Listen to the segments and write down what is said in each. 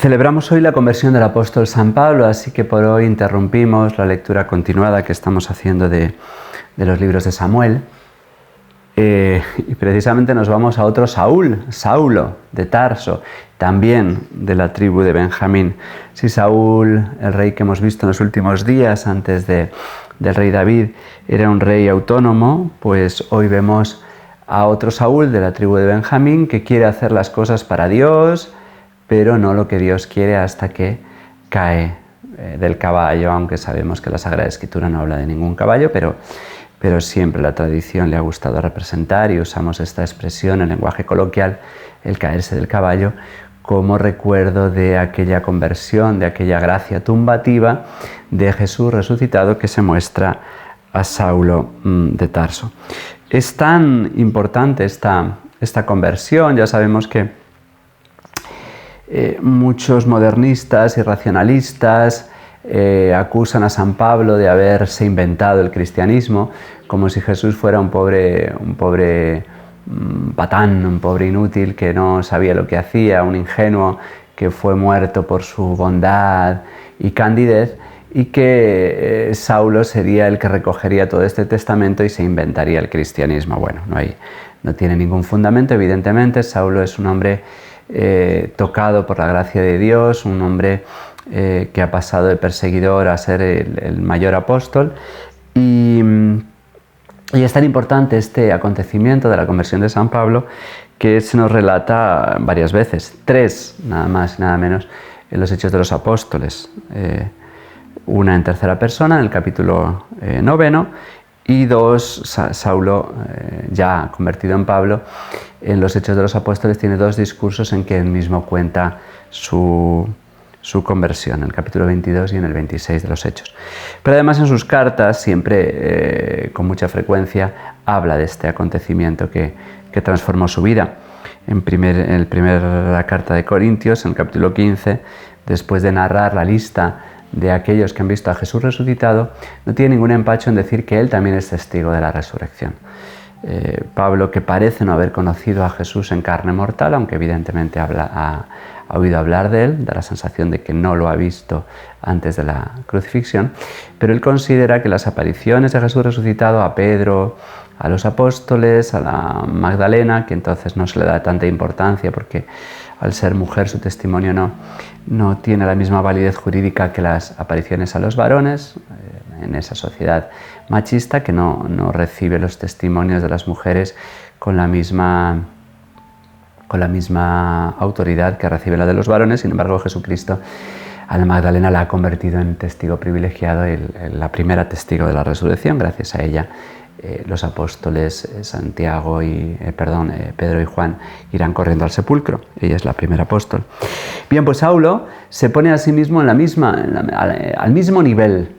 Celebramos hoy la conversión del apóstol San Pablo, así que por hoy interrumpimos la lectura continuada que estamos haciendo de los libros de Samuel. Y precisamente nos vamos a otro Saúl, Saulo de Tarso, también de la tribu de Benjamín. Si Saúl, el rey que hemos visto en los últimos días antes del rey David, era un rey autónomo, pues hoy vemos a otro Saúl de la tribu de Benjamín que quiere hacer las cosas para Dios, pero no lo que Dios quiere hasta que cae del caballo, aunque sabemos que la Sagrada Escritura no habla de ningún caballo, pero siempre la tradición le ha gustado representar y usamos esta expresión en lenguaje coloquial, el caerse del caballo, como recuerdo de aquella conversión, de aquella gracia tumbativa de Jesús resucitado que se muestra a Saulo de Tarso. Es tan importante esta conversión, ya sabemos que muchos modernistas y racionalistas acusan a San Pablo de haberse inventado el cristianismo, como si Jesús fuera un pobre patán, un pobre inútil que no sabía lo que hacía, un ingenuo que fue muerto por su bondad y candidez, y que Saulo sería el que recogería todo este testamento y se inventaría el cristianismo. Bueno, no tiene ningún fundamento, evidentemente. Saulo es un hombre tocado por la gracia de Dios, un hombre que ha pasado de perseguidor a ser el mayor apóstol, y es tan importante este acontecimiento de la conversión de San Pablo que se nos relata varias veces, 3 nada más y nada menos en los Hechos de los Apóstoles, una en tercera persona en el capítulo 9 y 2, Saulo, ya convertido en Pablo, en los Hechos de los Apóstoles tiene 2 discursos en que él mismo cuenta su conversión, en el capítulo 22 y en el 26 de los Hechos. Pero además en sus cartas siempre, con mucha frecuencia, habla de este acontecimiento que transformó su vida. En la carta de Corintios, en el capítulo 15, después de narrar la lista de aquellos que han visto a Jesús resucitado, no tiene ningún empacho en decir que él también es testigo de la resurrección. Pablo, que parece no haber conocido a Jesús en carne mortal, aunque evidentemente ha oído hablar de él, da la sensación de que no lo ha visto antes de la crucifixión, pero él considera que las apariciones de Jesús resucitado a Pedro, a los apóstoles, a la Magdalena, que entonces no se le da tanta importancia porque al ser mujer su testimonio no tiene la misma validez jurídica que las apariciones a los varones, en esa sociedad machista que no recibe los testimonios de las mujeres con la misma autoridad que recibe la de los varones. Sin embargo, Jesucristo a la Magdalena la ha convertido en testigo privilegiado, la primera testigo de la resurrección. Gracias a ella los apóstoles Pedro y Juan irán corriendo al sepulcro. Ella es la primera apóstol. Bien, pues Saulo se pone a sí mismo al mismo nivel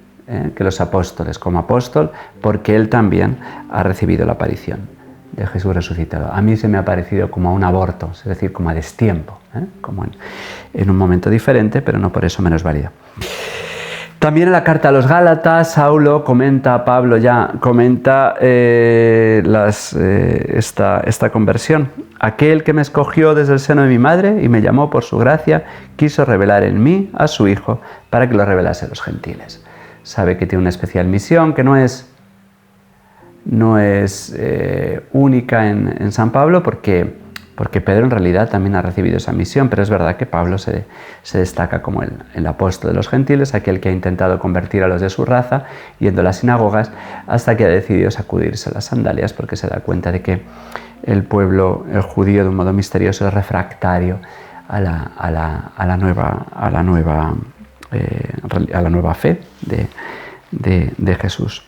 que los apóstoles como apóstol, porque él también ha recibido la aparición de Jesús resucitado. A mí se me ha parecido como a un aborto, es decir, como a destiempo, como en un momento diferente, pero no por eso menos válido. También en la carta a los Gálatas, Pablo comenta esta conversión. Aquel que me escogió desde el seno de mi madre y me llamó por su gracia, quiso revelar en mí a su Hijo para que lo revelase a los gentiles. Sabe que tiene una especial misión que no es única en San Pablo, porque Pedro en realidad también ha recibido esa misión, pero es verdad que Pablo se destaca como el apóstol de los gentiles, aquel que ha intentado convertir a los de su raza, yendo a las sinagogas, hasta que ha decidido sacudirse las sandalias porque se da cuenta de que el pueblo, el judío, de un modo misterioso es refractario a la nueva fe de Jesús.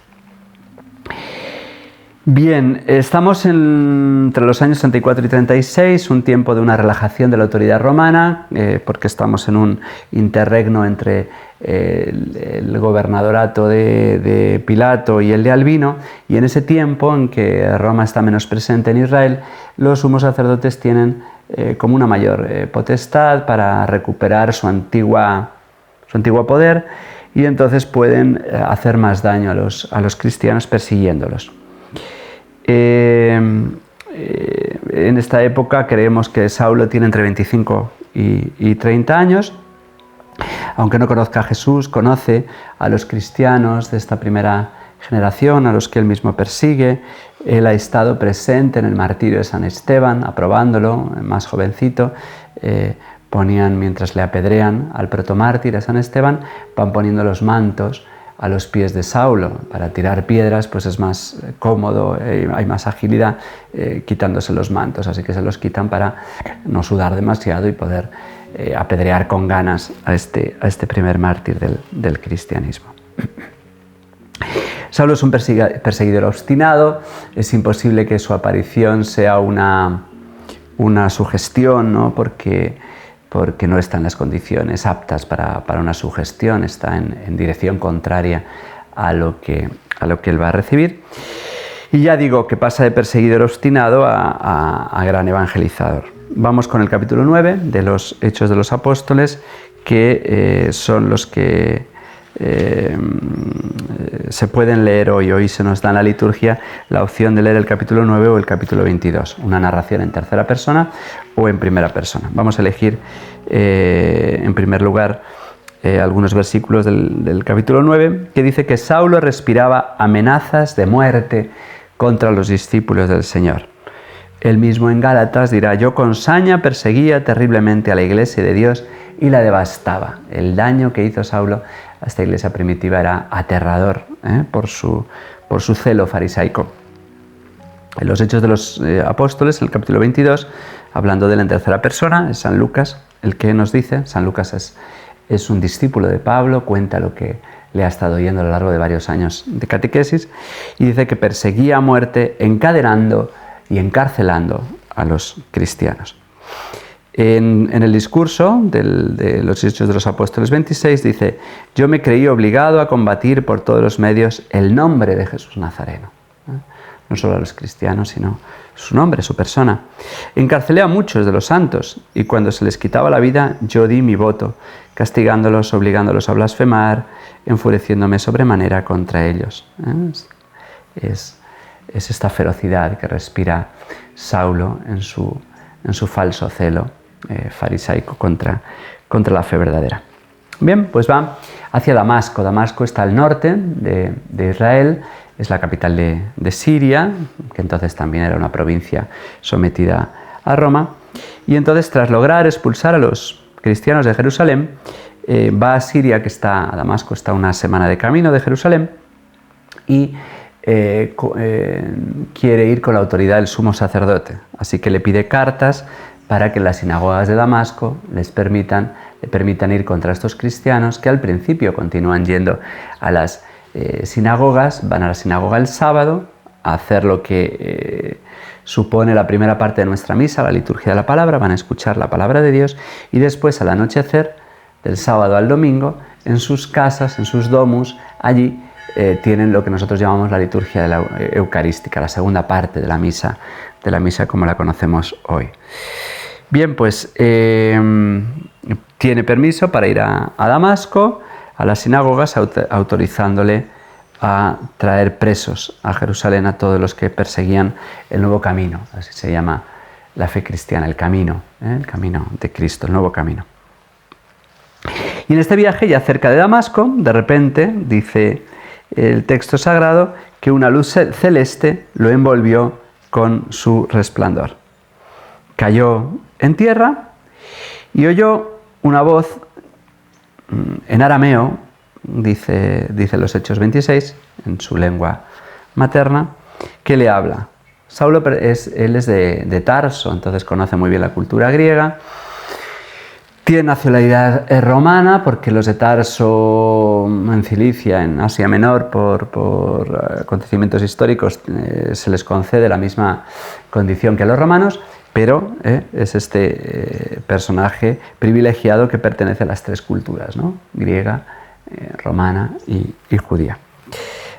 Bien, estamos entre los años 34 y 36, un tiempo de una relajación de la autoridad romana, porque estamos en un interregno entre el gobernadorato de Pilato y el de Albino, y en ese tiempo en que Roma está menos presente en Israel, los sumos sacerdotes tienen como una mayor potestad para recuperar su antiguo poder, y entonces pueden hacer más daño a los cristianos persiguiéndolos. En esta época creemos que Saulo tiene entre 25 y 30 años aunque no conozca a Jesús, conoce a los cristianos de esta primera generación, a los que él mismo persigue. Él ha estado presente en el martirio de San Esteban, aprobándolo, más jovencito. Ponían, mientras le apedrean al protomártir a San Esteban, van poniendo los mantos a los pies de Saulo. Para tirar piedras pues es más cómodo, hay más agilidad quitándose los mantos, así que se los quitan para no sudar demasiado y poder apedrear con ganas a este primer mártir del cristianismo. Saulo es un perseguidor obstinado, es imposible que su aparición sea una sugestión, ¿no? porque no está en las condiciones aptas para una sugestión, está en dirección contraria a lo que él va a recibir. Y ya digo que pasa de perseguidor obstinado a gran evangelizador. Vamos con el capítulo 9 de los Hechos de los Apóstoles, que son los que se pueden leer hoy. Hoy se nos da en la liturgia la opción de leer el capítulo 9 o el capítulo 22, una narración en tercera persona o en primera persona. Vamos a elegir en primer lugar algunos versículos del capítulo 9, que dice que Saulo respiraba amenazas de muerte contra los discípulos del Señor. Él mismo en Gálatas dirá: yo con saña perseguía terriblemente a la iglesia de Dios y la devastaba. El daño que hizo Saulo a esta iglesia primitiva era aterrador por su celo farisaico. En los Hechos de los Apóstoles, el capítulo 22, hablando de él en tercera persona, es San Lucas el que nos dice. San Lucas es un discípulo de Pablo, cuenta lo que le ha estado oyendo a lo largo de varios años de catequesis, y dice que perseguía a muerte, encadenando y encarcelando a los cristianos. En el discurso de los Hechos de los Apóstoles 26 dice: yo me creí obligado a combatir por todos los medios el nombre de Jesús Nazareno. No solo a los cristianos, sino su nombre, su persona. Encarcelé a muchos de los santos, y cuando se les quitaba la vida, yo di mi voto, castigándolos, obligándolos a blasfemar, enfureciéndome sobremanera contra ellos. Es esta ferocidad que respira Saulo en su falso celo farisaico contra la fe verdadera. Bien, pues va hacia Damasco. Damasco está al norte de Israel, es la capital de Siria, que entonces también era una provincia sometida a Roma. Y entonces, tras lograr expulsar a los cristianos de Jerusalén, va a Siria, a Damasco está una semana de camino de Jerusalén, y quiere ir con la autoridad del sumo sacerdote. Así que le pide cartas para que las sinagogas de Damasco le permitan ir contra estos cristianos que al principio continúan yendo a las sinagogas, van a la sinagoga el sábado a hacer lo que supone la primera parte de nuestra misa, la liturgia de la palabra, van a escuchar la palabra de Dios, y después al anochecer, del sábado al domingo, en sus casas, en sus domus, allí tienen lo que nosotros llamamos la liturgia de la eucarística, la segunda parte de la misa como la conocemos hoy. Bien, pues tiene permiso para ir a Damasco, a las sinagogas, autorizándole a traer presos a Jerusalén a todos los que perseguían el nuevo camino. Así se llama la fe cristiana, el camino de Cristo, el nuevo camino. Y en este viaje, ya cerca de Damasco, de repente, dice el texto sagrado, que una luz celeste lo envolvió con su resplandor. Cayó en tierra y oyó una voz en arameo, dice los Hechos 26, en su lengua materna, que le habla. Saulo él es de Tarso, entonces conoce muy bien la cultura griega. Tiene nacionalidad romana porque los de Tarso, en Cilicia, en Asia Menor, por acontecimientos históricos, se les concede la misma condición que a los romanos, pero es este personaje privilegiado que pertenece a las tres culturas, ¿no? Griega, romana y judía.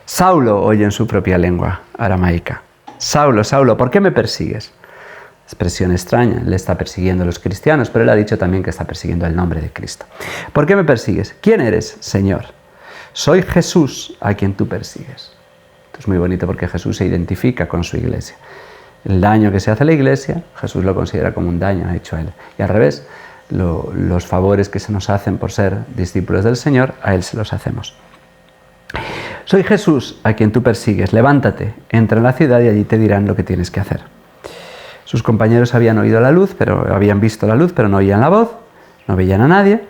Saulo oye en su propia lengua aramaica: Saulo, Saulo, ¿por qué me persigues? Expresión extraña, él está persiguiendo a los cristianos, pero él ha dicho también que está persiguiendo el nombre de Cristo. ¿Por qué me persigues? ¿Quién eres, Señor? Soy Jesús a quien tú persigues. Esto es muy bonito porque Jesús se identifica con su iglesia. El daño que se hace a la iglesia, Jesús lo considera como un daño hecho a él. Y al revés, los favores que se nos hacen por ser discípulos del Señor, a Él se los hacemos. Soy Jesús a quien tú persigues, levántate, entra en la ciudad y allí te dirán lo que tienes que hacer. Sus compañeros habían oído la luz, pero habían visto la luz, pero no oían la voz, no veían a nadie.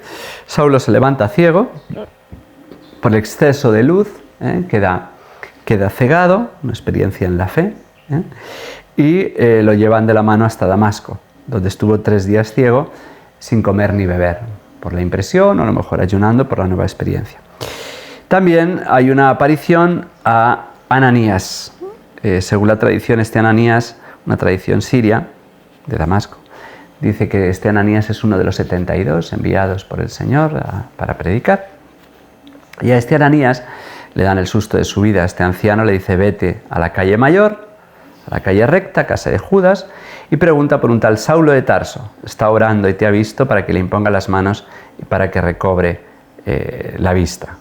Saulo se levanta ciego por el exceso de luz, queda cegado, una experiencia en la fe, y lo llevan de la mano hasta Damasco, donde estuvo 3 días ciego, sin comer ni beber, por la impresión o a lo mejor ayunando por la nueva experiencia. También hay una aparición a Ananías. Según la tradición, este Ananías, una tradición siria de Damasco, dice que este Ananías es uno de los 72 enviados por el Señor para predicar. Y a este Ananías le dan el susto de su vida. A este anciano le dice: vete a la calle mayor, a la calle recta, casa de Judas, y pregunta por un tal Saulo de Tarso. Está orando y te ha visto para que le imponga las manos y para que recobre la vista.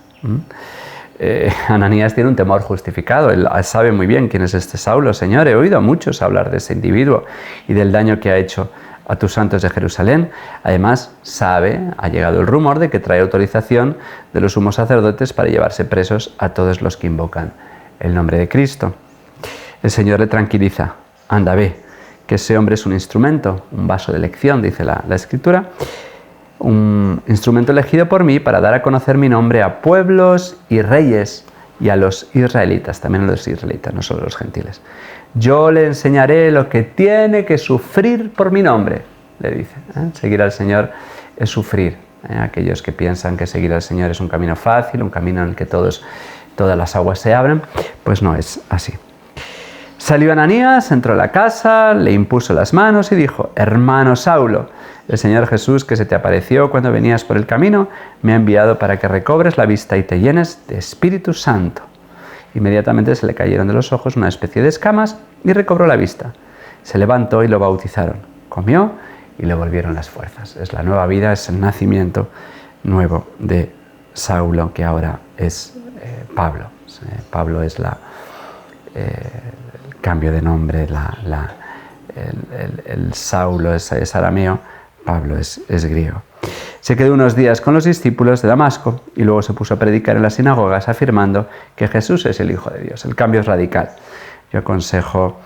Ananías tiene un temor justificado. Él sabe muy bien quién es este Saulo. Señor, he oído a muchos hablar de ese individuo y del daño que ha hecho a tus santos de Jerusalén. Además, ha llegado el rumor de que trae autorización de los sumos sacerdotes para llevarse presos a todos los que invocan el nombre de Cristo. El Señor le tranquiliza: anda, ve, que ese hombre es un instrumento, un vaso de elección, dice la Escritura, un instrumento elegido por mí para dar a conocer mi nombre a pueblos y reyes y a los israelitas, también a los israelitas, no solo a los gentiles. Yo le enseñaré lo que tiene que sufrir por mi nombre, le dice. Seguir al Señor es sufrir. Aquellos que piensan que seguir al Señor es un camino fácil, un camino en el que todas las aguas se abren, pues no es así. Salió Ananías, entró a la casa, le impuso las manos y dijo: hermano Saulo, el Señor Jesús, que se te apareció cuando venías por el camino, me ha enviado para que recobres la vista y te llenes de Espíritu Santo. Inmediatamente se le cayeron de los ojos una especie de escamas y recobró la vista. Se levantó y lo bautizaron. Comió y le volvieron las fuerzas. Es la nueva vida, es el nacimiento nuevo de Saulo, que ahora es Pablo. Pablo es el cambio de nombre, el Saulo es arameo, Pablo es griego. Se quedó unos días con los discípulos de Damasco y luego se puso a predicar en las sinagogas afirmando que Jesús es el Hijo de Dios. El cambio es radical. Yo aconsejo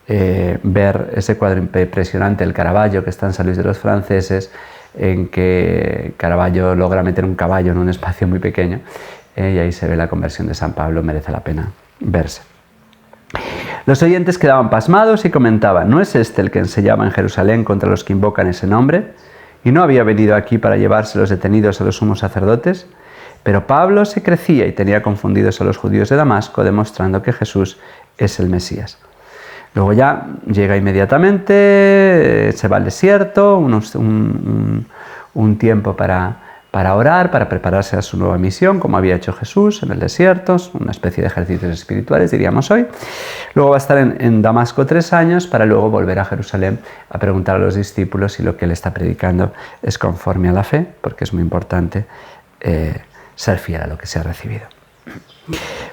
ver ese cuadro impresionante, el Caravaggio, que está en San Luis de los Franceses, en que Caravaggio logra meter un caballo en un espacio muy pequeño, y ahí se ve la conversión de San Pablo. Merece la pena verse. Los oyentes quedaban pasmados y comentaban: ¿no es este el que enseñaba en Jerusalén contra los que invocan ese nombre? ¿Y no había venido aquí para llevarse los detenidos a los sumos sacerdotes? Pero Pablo se crecía y tenía confundidos a los judíos de Damasco, demostrando que Jesús es el Mesías. Luego ya llega inmediatamente, se va al desierto, un tiempo para orar, para prepararse a su nueva misión, como había hecho Jesús en el desierto, una especie de ejercicios espirituales, diríamos hoy. Luego va a estar en Damasco 3 años para luego volver a Jerusalén a preguntar a los discípulos si lo que él está predicando es conforme a la fe, porque es muy importante ser fiel a lo que se ha recibido.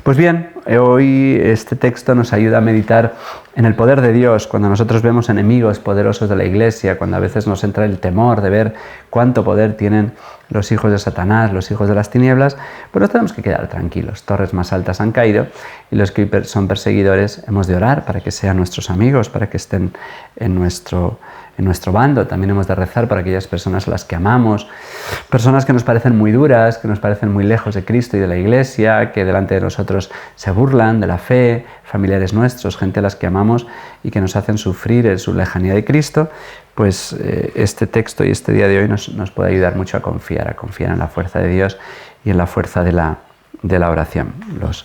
Pues bien, hoy este texto nos ayuda a meditar en el poder de Dios cuando nosotros vemos enemigos poderosos de la Iglesia, cuando a veces nos entra el temor de ver cuánto poder tienen los hijos de Satanás, los hijos de las tinieblas, pues nos tenemos que quedar tranquilos. Torres más altas han caído y los que son perseguidores hemos de orar para que sean nuestros amigos, para que estén en nuestro bando. También hemos de rezar por aquellas personas a las que amamos, personas que nos parecen muy duras, que nos parecen muy lejos de Cristo y de la Iglesia, que delante de nosotros se burlan de la fe, familiares nuestros, gente a las que amamos y que nos hacen sufrir en su lejanía de Cristo. Pues este texto y este día de hoy nos puede ayudar mucho a confiar en la fuerza de Dios y en la fuerza de la oración. Los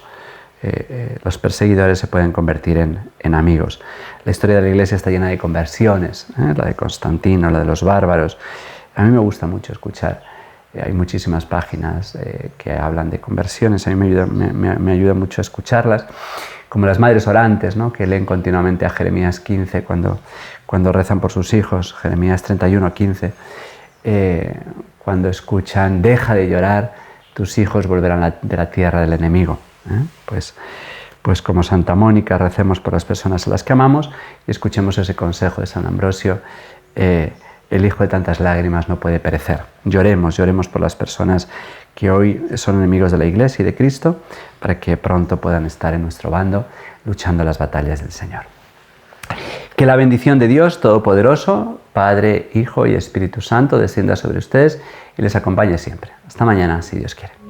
perseguidores se pueden convertir en amigos. La historia de la Iglesia está llena de conversiones, la de Constantino, la de los bárbaros. A mí me gusta mucho escuchar. Hay muchísimas páginas que hablan de conversiones. A mí me ayuda mucho a escucharlas, como las madres orantes, ¿no?, que leen continuamente a Jeremías 15 cuando rezan por sus hijos, Jeremías 31, 15, cuando escuchan: deja de llorar, tus hijos volverán de la tierra del enemigo. Pues como Santa Mónica, recemos por las personas a las que amamos y escuchemos ese consejo de San Ambrosio: el hijo de tantas lágrimas no puede perecer. Lloremos, lloremos por las personas que hoy son enemigos de la Iglesia y de Cristo, para que pronto puedan estar en nuestro bando luchando las batallas del Señor. Que la bendición de Dios Todopoderoso, Padre, Hijo y Espíritu Santo, descienda sobre ustedes y les acompañe siempre. Hasta mañana, si Dios quiere.